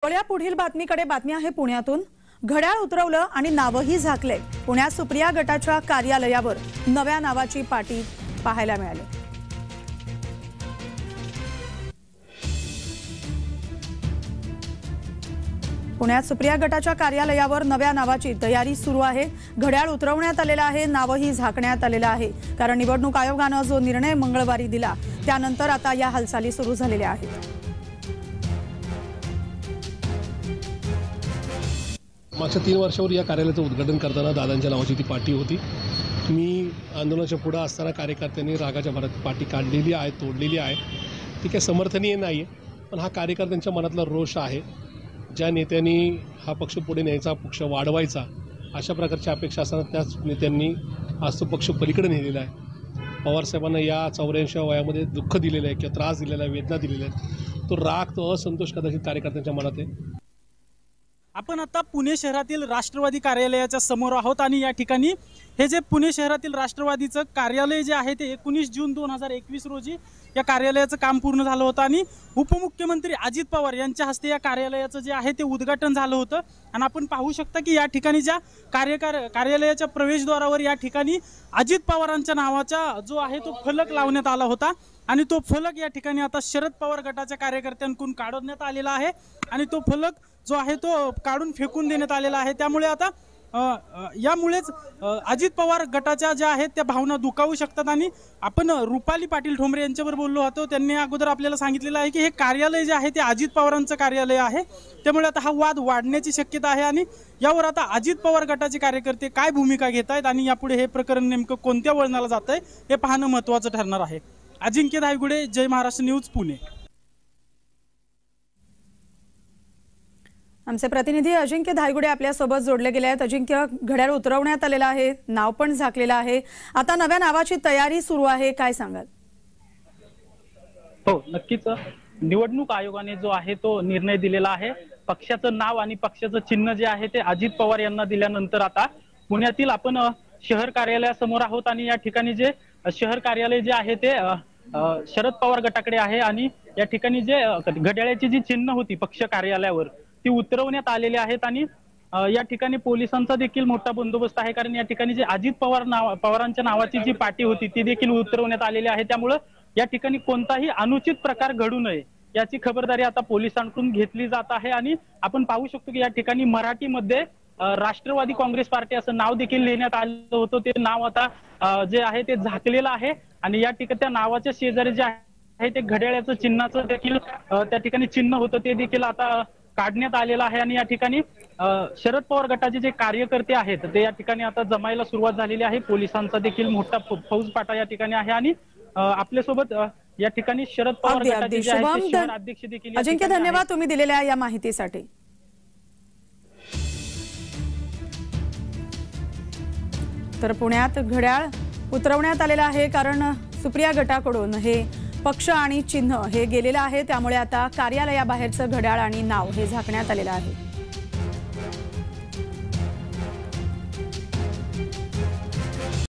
या पुढील बातमीकडे बातमी आहे पुण्यातून। घड्याळ उतरवलं आणि नावही झाकले। पुण्यात सुप्रिया गटाच्या कार्यालयावर नव्या नावाची पाटी पाहायला मिळाली। पुण्यात सुप्रिया गटाच्या कार्यालयावर नव्या नावाची तयारी सुरू आहे। घड्याळ उतरवण्यात आलेला आहे, नावही झाकण्यात आलेलं आहे। कारण निवडणूक आयोगाने जो निर्णय मंगळवारी दिला त्यानंतर आता या हालचाली सुरू झालेल्या आहेत। मागच्या 3 वर्षावर या कार्यालयाचं उद्घाटन करताना दादांच्या नावाची ती पाटी होती। मी आंदोलनाच्या पुढे असताना कार्यकर्त्यांनी रागाच्या भरात पाटी काढलेली आहे, तोडलेली आहे। ती काही समर्थनीय नाही आहे, पण हा कार्यकर्त्यांच्या मनातला रोष आहे। ज्या नेत्यांनी हा पक्ष पुढे न्यायचा, पक्ष वाढवायचा अशा प्रकारची अपेक्षा असताना त्याच नेत्यांनी आज तो पक्ष पलीकडे नेलेला आहे। पवारसाहेबांना या 84व्या वयामध्ये दुःख दिलेलं आहे किंवा त्रास दिलेला आहे, वेदना दिलेल्या आहेत। तो राग, तो असंतोष कदाचित कार्यकर्त्यांच्या मनात आहे। आपण आता पुणे शहरातील राष्ट्रवादी कार्यालयाच्या समोर आहोत आणि या ठिकाणी हे जे पुणे शहरातील राष्ट्रवादीचं कार्यालय जे आहे ते 19 जून 2021 रोजी या कार्यालयाचं काम पूर्ण झालं होतं आणि उपमुख्यमंत्री अजित पवार यांच्या हस्ते या कार्यालयाचं जे आहे ते उद्घाटन झालं होतं। आणि आपण पाहू शकता की या ठिकाणी ज्या कार्यालयाच्या प्रवेशद्वारावर या ठिकाणी अजित पवारांच्या नावाचा जो आहे तो फलक लावण्यात आला होता आणि तो फलक या ठिकाणी आता शरद पवार गटाच्या कार्यकर्त्यांकडून काढण्यात आलेला आहे आणि तो फलक जो आहे तो काढून फेकून देण्यात आलेला आहे। त्यामुळे आता यामुळेच अजित पवार गटाच्या ज्या आहेत त्या भावना दुखावू शकतात। आणि आपण रुपाली पाटील ठोंबरे यांच्यावर बोललो होतो, त्यांनी अगोदर आपल्याला सांगितलेलं आहे की हे कार्यालय जे आहे ते अजित पवारांचं कार्यालय आहे, त्यामुळे आता हा वाद वाढण्याची शक्यता आहे। आणि यावर आता अजित पवार गटाचे कार्यकर्ते काय भूमिका घेत आहेत आणि यापुढे हे प्रकरण नेमकं कोणत्या वळणाला जात आहे हे पाहणं महत्त्वाचं ठरणार आहे। अजिंक्य धायगुडे, जय महाराष्ट्र न्यूज, पुणे। आमचे प्रतिनिधी अजिंक्य धायगुडे आपल्या सोबत जोडले गेले आहेत। अजिंक्य, घड्याळ उतरवण्यात आलेला आहे, नाव पण झाकलेलं आहे, आता नव्या नावाची तयारी सुरू आहे, काय सांगाल? हो, नक्कीच निवडणूक आयोगाने जो आहे तो निर्णय दिलेला आहे। पक्षाचं नाव आणि पक्षाचं चिन्ह जे आहे ते अजित पवार यांना दिल्यानंतर आता पुण्यातील आपण शहर कार्यालयासमोर आहोत आणि या ठिकाणी जे शहर कार्यालय जे आहे ते शरद पवार गटाकडे आहे आणि या ठिकाणी जे घड्याळाची जी चिन्ह होती पक्ष कार्यालयावर ती उतरवण्यात आलेली आहेत आणि या ठिकाणी पोलिसांचा देखील मोठा बंदोबस्त आहे। कारण या ठिकाणी जे अजित पवारांच्या नावाची जी पाटी होती ती देखील उतरवण्यात आलेली आहे, त्यामुळे या ठिकाणी कोणताही अनुचित प्रकार घडू नये याची खबरदारी आता पोलिसांकडून घेतली जात आहे। आणि आपण पाहू शकतो की या ठिकाणी मराठीमध्ये राष्ट्रवादी काँग्रेस पार्टी असं नाव देखील लिहिण्यात आलं होतं, ते नाव आता जे आहे ते झाकलेलं आहे आणि या ठिकाणी त्या नावाच्या शेजारी जे आहे ते घड्याळाचं चिन्हाचं देखील त्या ठिकाणी चिन्ह होतं ते देखील आता काढण्यात आलेला आहे। आणि या ठिकाणी शरद पवार गटाचे जे कार्यकर्ते आहेत ते या ठिकाणी आता जमायला सुरुवात झालेली आहे। पोलिसांचा देखील मोठा फौजफाटा या ठिकाणी आहे आणि आपल्यासोबत या ठिकाणी शरद पवार गटाचे जे आहेत ते शहर अध्यक्ष देखील। अजिंक्य, धन्यवाद तुम्ही दिलेल्या या माहितीसाठी। तर पुण्यात घड्याळ उतरवण्यात आलेला आहे कारण सुप्रिया गटाकडून हे पक्ष आणि चिन्ह हे गेलेलं आहे, त्यामुळे आता कार्यालयाबाहेरचं घड्याळ आणि नाव हे झाकण्यात आलेलं आहे।